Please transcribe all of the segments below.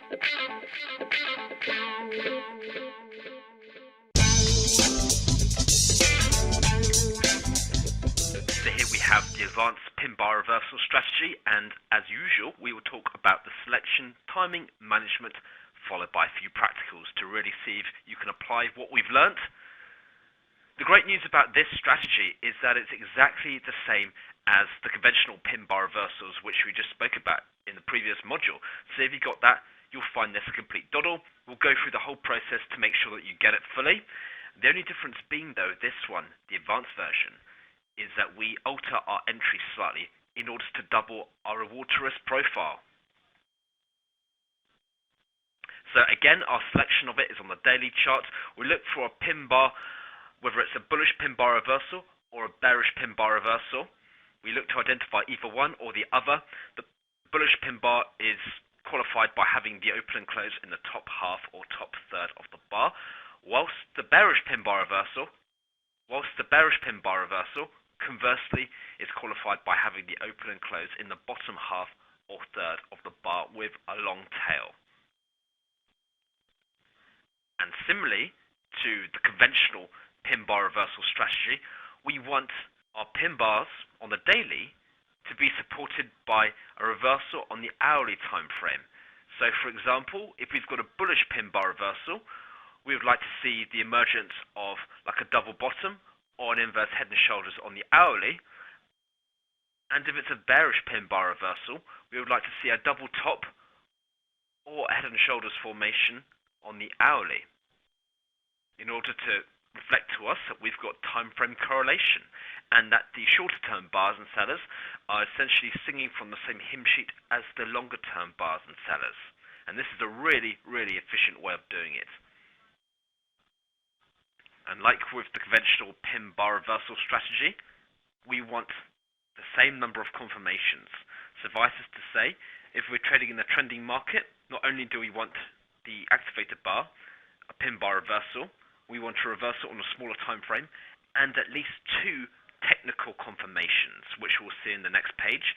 So here we have the advanced pin bar reversal strategy, and as usual we will talk about the selection, timing, management, followed by a few practicals to really see if you can apply what we've learnt. The great news about this strategy is that it's exactly the same as the conventional pin bar reversals which we just spoke about in the previous module. So if you got that, you'll find this a complete doddle. We'll go through the whole process to make sure that you get it fully. The only difference being though, this one, the advanced version, is that we alter our entry slightly in order to double our reward to risk profile. So again, our selection of it is on the daily chart. We look for a pin bar, whether it's a bullish pin bar reversal or a bearish pin bar reversal. We look to identify either one or the other. The bullish pin bar is qualified by having the open and close in the top half or top third of the bar, whilst the bearish pin bar reversal conversely is qualified by having the open and close in the bottom half or third of the bar with a long tail. And similarly to the conventional pin bar reversal strategy, we want our pin bars on the daily to be supported by a reversal on the hourly time frame. So for example, if we've got a bullish pin bar reversal, we would like to see the emergence of like a double bottom or an inverse head and shoulders on the hourly. And if it's a bearish pin bar reversal, we would like to see a double top or a head and shoulders formation on the hourly, in order to reflect to us that we've got time frame correlation and that the shorter term bars and sellers are essentially singing from the same hymn sheet as the longer term bars and sellers. And this is a really, really efficient way of doing it. And like with the conventional pin bar reversal strategy, we want the same number of confirmations. Suffice it to say, if we're trading in the trending market, not only do we want the activated bar, a pin bar reversal, we want a reversal on a smaller time frame, and at least two technical confirmations, which we'll see in the next page.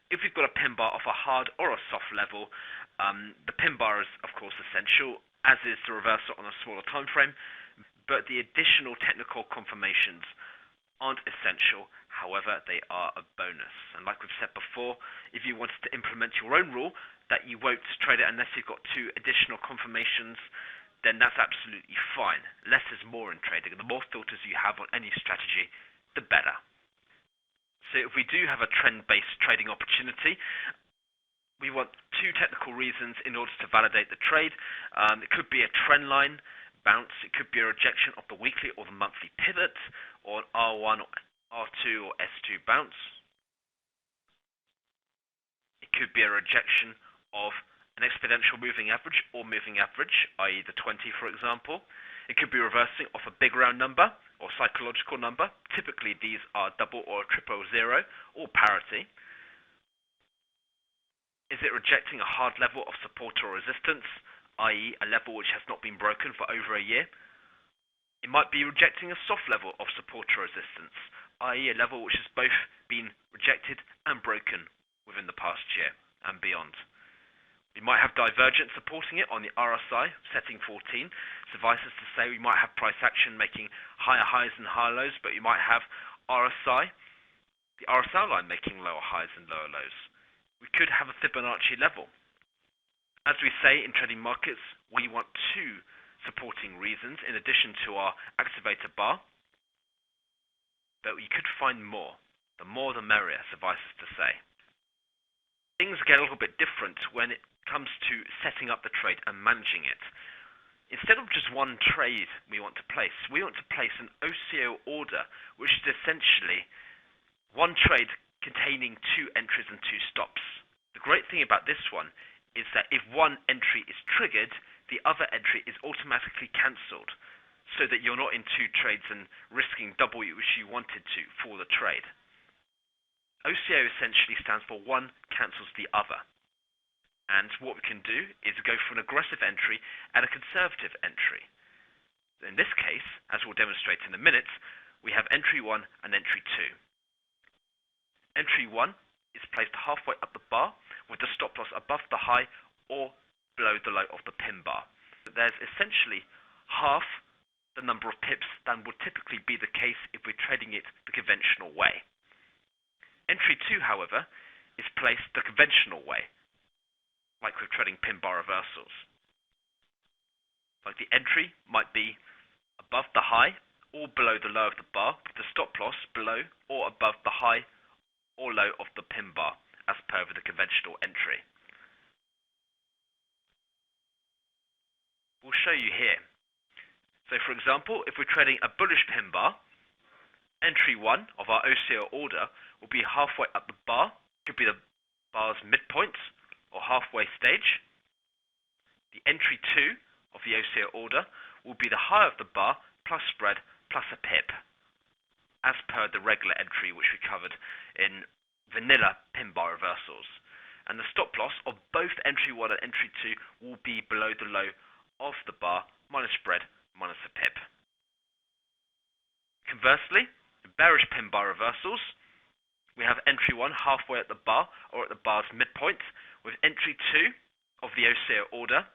If we've got a pin bar off a hard or a soft level, the pin bar is of course essential, as is the reversal on a smaller time frame, but the additional technical confirmations aren't essential. However, they are a bonus. And like we've said before, if you wanted to implement your own rule that you won't trade it unless you've got two additional confirmations, then that's absolutely fine. Less is more in trading, and the more filters you have on any strategy, the better. So if we do have a trend-based trading opportunity, we want two technical reasons in order to validate the trade. It could be a trend line bounce, it could be a rejection of the weekly or the monthly pivot, or an R1 or R2 or S2 bounce. It could be a rejection of an exponential moving average or moving average, i.e. the 20 for example. It could be reversing off a big round number or psychological number. Typically these are double or triple zero or parity. Is it rejecting a hard level of support or resistance, i.e. a level which has not been broken for over a year? It might be rejecting a soft level of support or resistance, i.e. a level which has both been rejected and broken within the past year and beyond. We might have divergence supporting it on the RSI, setting 14. Suffices to say we might have price action making higher highs and higher lows, but you might have RSI, the RSI line making lower highs and lower lows. We could have a Fibonacci level. As we say in trading markets, we want two supporting reasons in addition to our activator bar, but we could find more. The more the merrier, suffices to say. Things get a little bit different when it comes to setting up the trade and managing it. Instead of just one trade we want to place an OCO order, which is essentially one trade containing two entries and two stops. The great thing about this one is that if one entry is triggered, the other entry is automatically cancelled, so that you're not in two trades and risking double which you wanted to for the trade. OCO essentially stands for one cancels the other. And what we can do is go for an aggressive entry and a conservative entry. In this case, as we'll demonstrate in a minute, we have entry 1 and entry 2. Entry 1 is placed halfway up the bar with the stop loss above the high or below the low of the pin bar. There's essentially half the number of pips than would typically be the case if we're trading it the conventional way. Entry 2, however, is placed the conventional way, like we're trading pin bar reversals. Like the entry might be above the high or below the low of the bar, with the stop loss below or above the high or low of the pin bar, as per with the conventional entry. We'll show you here. So for example, if we're trading a bullish pin bar, entry 1 of our OCO order will be halfway up the bar, could be the bar's midpoint or halfway stage. The entry 2 of the OCO order will be the high of the bar plus spread plus a pip, as per the regular entry which we covered in vanilla pin bar reversals. And the stop loss of both entry 1 and entry 2 will be below the low of the bar minus spread minus a pip. Conversely, in bearish pin bar reversals, we have entry 1 halfway at the bar or at the bar's midpoint, with entry 2 of the OCO order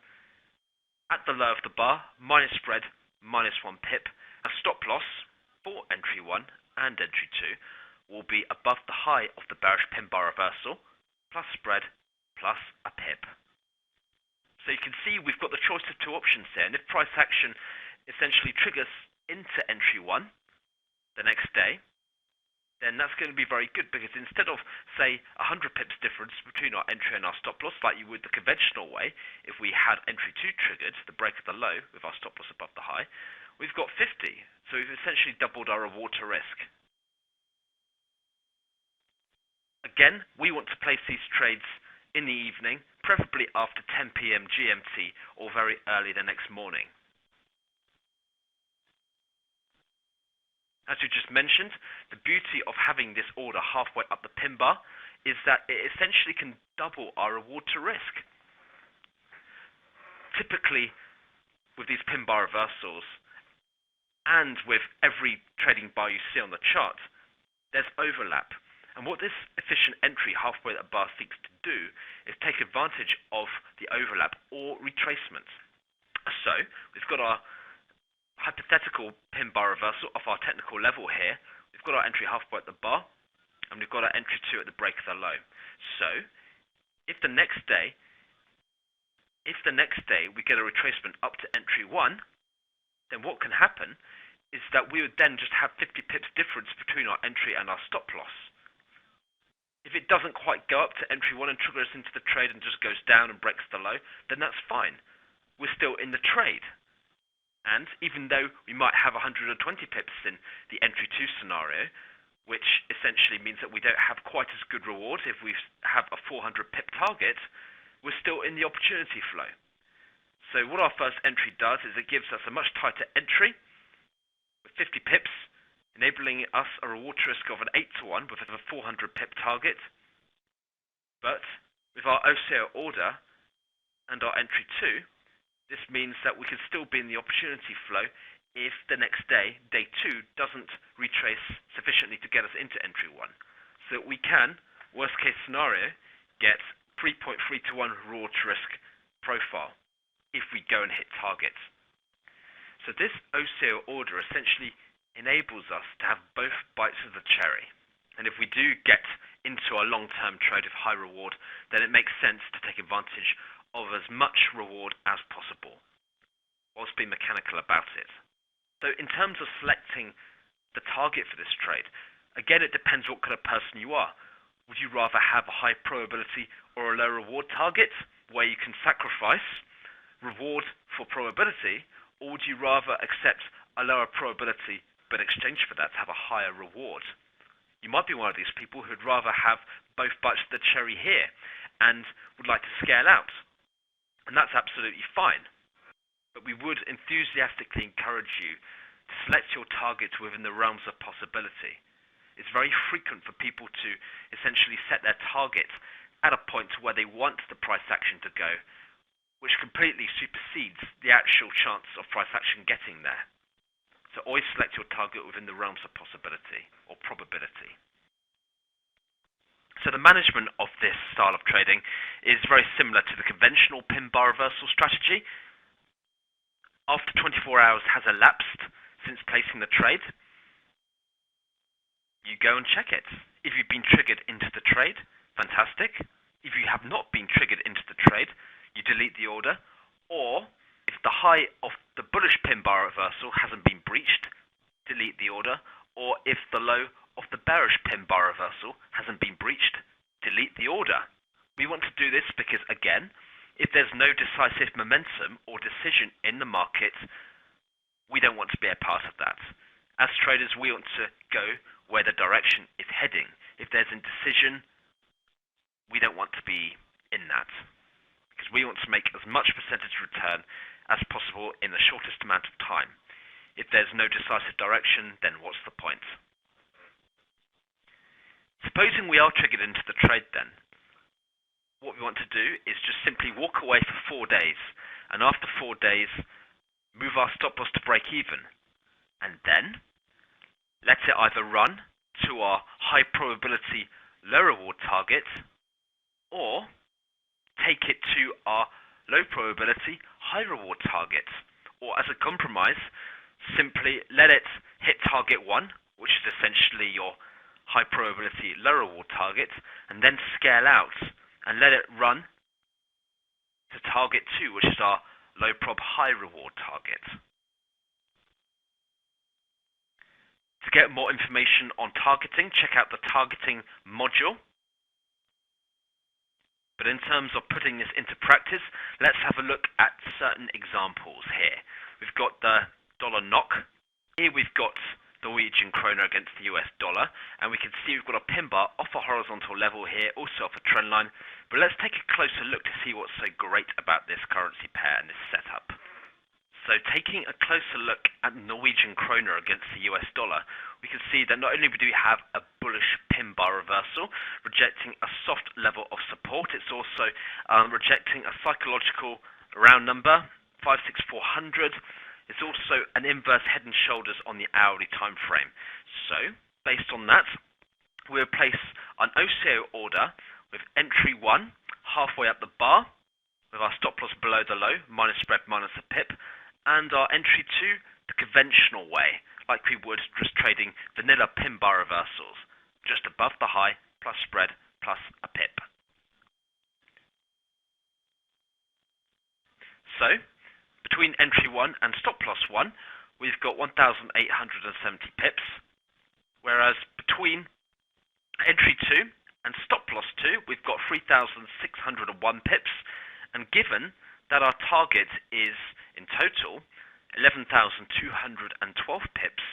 at the low of the bar minus spread minus 1 pip. A stop loss for entry 1 and entry 2 will be above the high of the bearish pin bar reversal plus spread plus a pip. So you can see we've got the choice of two options here, and if price action essentially triggers into entry 1 the next day, then that's going to be very good, because instead of, say, 100 pips difference between our entry and our stop loss, like you would the conventional way, if we had entry 2 triggered, the break of the low with our stop loss above the high, we've got 50. So we've essentially doubled our reward to risk. Again, we want to place these trades in the evening, preferably after 10 PM GMT or very early the next morning. As we just mentioned, the beauty of having this order halfway up the pin bar is that it essentially can double our reward to risk. Typically, with these pin bar reversals, and with every trading bar you see on the chart, there's overlap. And what this efficient entry halfway at the bar seeks to do is take advantage of the overlap or retracement. So, we've got our hypothetical pin bar reversal of our technical level here. We've got our entry halfway at the bar, and we've got our entry 2 at the break of the low. So, if the next day we get a retracement up to entry 1, then what can happen is that we would then just have 50 pips difference between our entry and our stop loss. If it doesn't quite go up to entry 1 and trigger us into the trade and just goes down and breaks the low, then that's fine. We're still in the trade. And even though we might have 120 pips in the entry 2 scenario, which essentially means that we don't have quite as good reward if we have a 400 pip target, we're still in the opportunity flow. So what our first entry does is it gives us a much tighter entry with 50 pips, enabling us a reward to risk of an 8-to-1 with a 400 pip target. But with our OCO order and our entry 2, this means that we can still be in the opportunity flow if the next day, day 2, doesn't retrace sufficiently to get us into entry 1. So we can, worst case scenario, get 3.3-to-1 reward to risk profile if we go and hit targets. So this OCO order essentially enables us to have both bites of the cherry. And if we do get into a long-term trade of high reward, then it makes sense to take advantage of as much reward as possible, whilst being mechanical about it. So in terms of selecting the target for this trade, again it depends what kind of person you are. Would you rather have a high probability or a low reward target, where you can sacrifice reward for probability, or would you rather accept a lower probability but in exchange for that to have a higher reward? You might be one of these people who'd rather have both bites of the cherry here and would like to scale out. And that's absolutely fine. But we would enthusiastically encourage you to select your targets within the realms of possibility. It's very frequent for people to essentially set their targets at a point where they want the price action to go, which completely supersedes the actual chance of price action getting there. So always select your target within the realms of possibility or probability. So the management of this style of trading is very similar to the conventional pin bar reversal strategy. After 24 hours has elapsed since placing the trade, you go and check it. If you've been triggered into the trade, fantastic. If you have not been triggered into the trade, you delete the order. Or if the high of the bullish pin bar reversal hasn't been breached, delete the order. Or if the low of the bearish pin bar reversal hasn't been breached, delete the order. We want to do this because, again, if there's no decisive momentum or decision in the market, we don't want to be a part of that. As traders, we want to go where the direction is heading. If there's indecision, we don't want to be in that, because we want to make as much percentage return as possible in the shortest amount of time. If there's no decisive direction, then what's the point? Supposing we are triggered into the trade then, what we want to do is just simply walk away for 4 days, and after 4 days, move our stop loss to break even, and then let it either run to our high probability low reward target, or take it to our low probability high reward target, or as a compromise, simply let it hit target 1, which is essentially your high probability low reward target, and then scale out and let it run to target 2, which is our low prob high reward target. To get more information on targeting, check out the targeting module. But in terms of putting this into practice, let's have a look at certain examples here. We've got the dollar NOK. Here we've got the Norwegian kroner against the US dollar, and we can see we've got a pin bar off a horizontal level here, also off a trend line. But let's take a closer look to see what's so great about this currency pair and this setup. So taking a closer look at the Norwegian kroner against the US dollar, we can see that not only do we have a bullish pin bar reversal, rejecting a soft level of support, it's also rejecting a psychological round number, 56400. It's also an inverse head and shoulders on the hourly time frame. So, based on that, we'll place an OCO order with entry 1 halfway up the bar, with our stop loss below the low, minus spread minus a pip, and our entry 2 the conventional way, like we would just trading vanilla pin bar reversals, just above the high, plus spread, plus a pip. So, between entry 1 and stop loss 1, we've got 1,870 pips, whereas between entry 2 and stop loss 2, we've got 3,601 pips, and given that our target is, in total, 11,212 pips,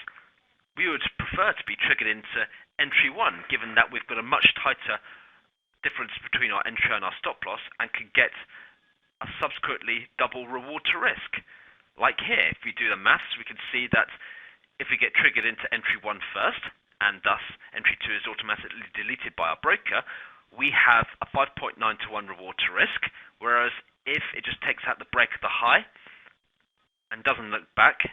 we would prefer to be triggered into entry 1, given that we've got a much tighter difference between our entry and our stop loss, and could get a subsequently double reward to risk. Like here, if we do the maths, we can see that if we get triggered into entry 1 first, and thus entry 2 is automatically deleted by our broker, we have a 5.9 to 1 reward to risk, whereas if it just takes out the break of the high and doesn't look back,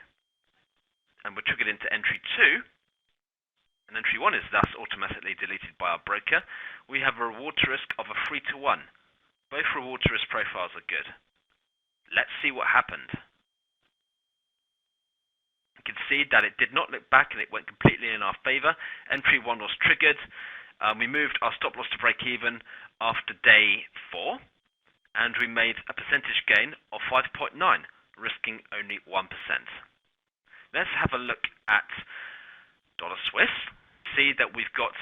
and we're triggered into entry 2, and entry 1 is thus automatically deleted by our broker, we have a reward to risk of a 3 to 1. Both reward to risk profiles are good. Let's see what happened. You can see that it did not look back and it went completely in our favor. Entry 1 was triggered. We moved our stop loss to break even after day 4, and we made a percentage gain of 5.9, risking only 1%. Let's have a look at dollar Swiss. See that we've got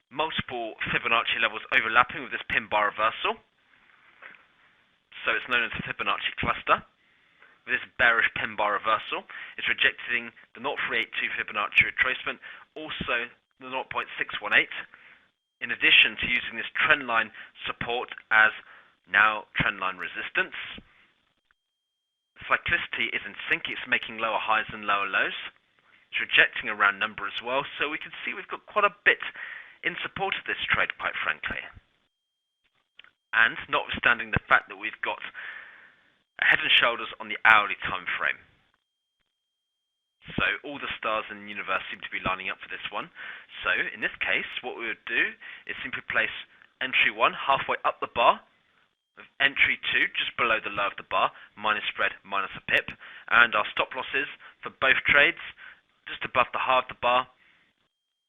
multiple Fibonacci levels overlapping with this pin bar reversal. So it's known as the Fibonacci cluster. With this bearish pin bar reversal, it's rejecting the 0.382 Fibonacci retracement, also the 0.618, in addition to using this trend line support as now trend line resistance. Cyclicity is in sync, it's making lower highs and lower lows. It's rejecting a round number as well, so we can see we've got quite a bit in support of this trade, quite frankly. And notwithstanding the fact that we've got a head and shoulders on the hourly time frame. So all the stars in the universe seem to be lining up for this one. So in this case, what we would do is simply place entry 1 halfway up the bar, with entry 2 just below the low of the bar, minus spread, minus a pip, and our stop losses for both trades just above the high of the bar,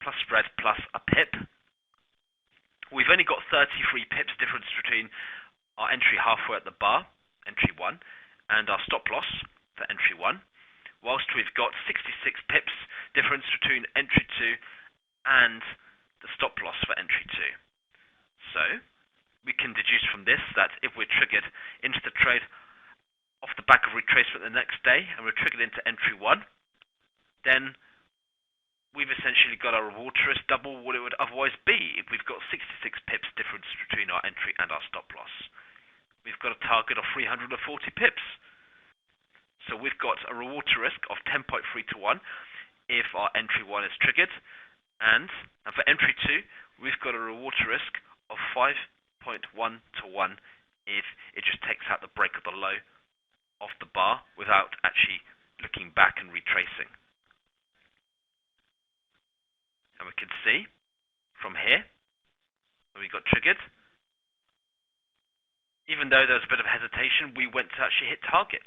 plus spread, plus a pip. We've only got 33 pips difference between our entry halfway at the bar, entry 1, and our stop loss for entry 1, whilst we've got 66 pips difference between entry 2 and the stop loss for entry 2. So we can deduce from this that if we're triggered into the trade off the back of retracement the next day and we're triggered into entry 1, then we've essentially got our reward to risk double what it would otherwise be if we've got 66 pips difference between our entry and our stop loss. We've got a target of 340 pips. So we've got a reward to risk of 10.3 to 1 if our entry 1 is triggered, and for entry 2 we've got a reward to risk of 5.1 to 1 if it just takes out the break of the low off the bar without actually looking back and retracing. And we can see from here when we got triggered, even though there was a bit of hesitation, we went to actually hit target.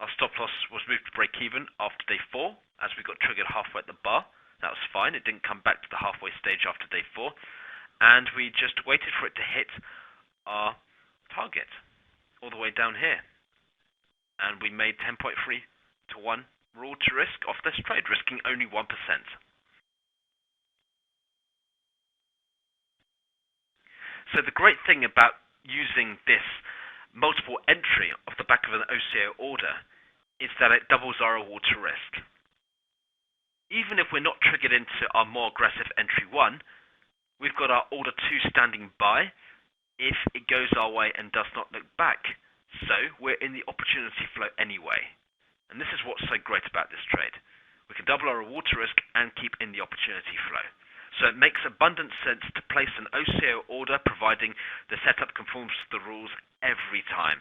Our stop loss was moved to break even after day 4 as we got triggered halfway at the bar. That was fine, it didn't come back to the halfway stage after day 4, and we just waited for it to hit our target all the way down here, and we made 10.3 to 1 reward to risk off this trade, risking only 1%. So the great thing about using this multiple entry off the back of an OCO order is that it doubles our reward to risk. Even if we're not triggered into our more aggressive entry 1, we've got our order 2 standing by if it goes our way and does not look back. So we're in the opportunity flow anyway. And this is what's so great about this trade. We can double our reward to risk and keep in the opportunity flow. So it makes abundant sense to place an OCO order providing the setup conforms to the rules every time.